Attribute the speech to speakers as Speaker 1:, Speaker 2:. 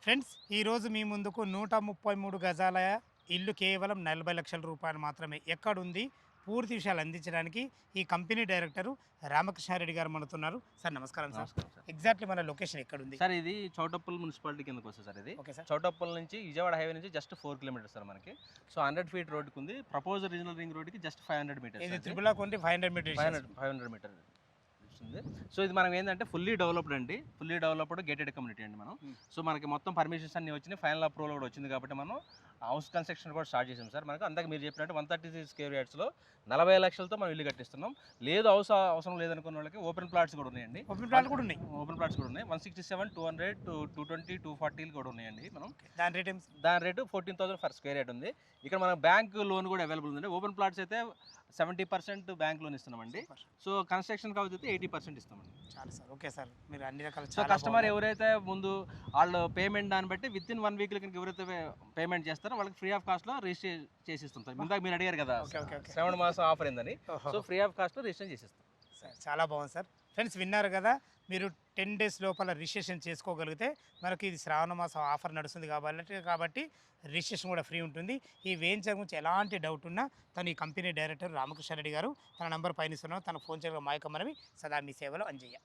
Speaker 1: Friends ఈరోజు మీ ముందుకు 133 గజాల ఇల్లు కేవలం 40 లక్షల రూపాయలు మాత్రమే ఎక్కడుంది పూర్తి విషయాలు అందించడానికి ఈ కంపెనీ డైరెక్టరు రామకృష్ణారెడ్డి గారు మనతున్నారు. సార్ నమస్కారం సార్.
Speaker 2: నమస్కారం సార్.
Speaker 1: ఎగ్జాక్ట్లీ మన లొకేషన్ ఎక్కడుంది
Speaker 2: సార్ ఇది చౌటప్పల్ మున్సిపాలిటీ కిందకి వస్తుంది సార్. ఇది
Speaker 1: ఓకే సార్.
Speaker 2: చౌటప్పల్ నుంచి విజయవాడ హైవే నుంచి జస్ట్ 4 కిలోమీటర్స్ సార్ మనకి. సో 100 ఫీట్ రోడ్డుకు ఉంది. ప్రపోజ్ రీజనల్ రింగ్ రోడ్కి జస్ట్ 500 మీటర్స్.
Speaker 1: ఇది త్రిపుల కొంటి 500 మీటర్స్
Speaker 2: 500 మీటర్ ఉంది. సో ఇది మనం ఏంటంటే ఫుల్లీ డెవలప్డ్ అండి. ఫుల్లీ డెవలప్డ్ గేటెడ్ కమ్యూనిటీ అండి మనం. సో మనకి మొత్తం పర్మిషన్స్ అన్ని వచ్చినాయి, ఫైనల్ అప్రూవల్ కూడా వచ్చింది కాబట్టి మనం హౌస్ కన్స్ట్రక్షన్ కూడా స్టార్ట్ చేసాం సార్. మనకు అందాక మీరు చెప్పినట్టు 136 స్క్వేర్ యార్డ్స్లో 40 లక్షలతో మనం ఇల్లు కట్టిస్తున్నాం. లేదు హౌస్ అవసరం లేదనుకున్న వాళ్ళకి ఓపెన్ ప్లాట్స్ కూడా ఉన్నాయండి.
Speaker 1: ఓపెన్ ప్లాట్ కూడా ఉన్నాయి.
Speaker 2: ఓపెన్ ప్లాట్స్ కూడా ఉన్నాయి. 167, 200, 220, 240 కూడా ఉన్నాయండి. మనం
Speaker 1: దాని రేట్
Speaker 2: దాని రేటు 14,000 ఫర్ స్క్వేర్ యార్డ్ ఉంది. ఇక్కడ మన బ్యాంక్ లోన్ కూడా అవైలబుల్ ఉంది. ఓపెన్ ప్లాట్స్ అయితే 70% బ్యాంక్ లోన్ ఇస్తున్నామండి. సో కన్స్ట్రక్షన్ కావచ్చు 80% ఇస్తామండి.
Speaker 1: చాలా సార్. ఓకే సార్, మీరు అన్ని రకాల
Speaker 2: సో కస్టమర్ ఎవరైతే ముందు వాళ్ళు పేమెంట్ దాన్ని బట్టి విత్ ఇన్ 1 వీక్ కనుక ఎవరైతే పేమెంట్ చేస్తారో వాళ్ళకి ఫ్రీ ఆఫ్ కాస్ట్లో రిజిస్టర్ చేసిస్తాం సార్. ఇందాక మీరు అడిగారు కదా శ్రావణ మాసం ఆఫర్ ఏందని. సో ఫ్రీ ఆఫ్ కాస్ట్లో రిజిస్టర్ చేసిస్తాం
Speaker 1: సార్. చాలా బాగుంది సార్. ఫ్రెండ్స్ విన్నారు కదా, మీరు 10 డేస్ లోపల రిజిస్ట్రేషన్ చేసుకోగలిగితే మనకి ఇది శ్రావణ మాసం ఆఫర్ నడుస్తుంది కాబట్టి రిజిస్ట్రేషన్ కూడా ఫ్రీ ఉంటుంది. ఈ వెంచర్ గురించి ఎలాంటి డౌట్ ఉన్నా తను ఈ కంపెనీ డైరెక్టర్ రామకృష్ణారెడ్డి గారు తన నంబర్ పైన ఇస్తున్నాం, తన ఫోన్ చేయగా మాయకమ్మనవి సదా మీ సేవలో అంజయ్య.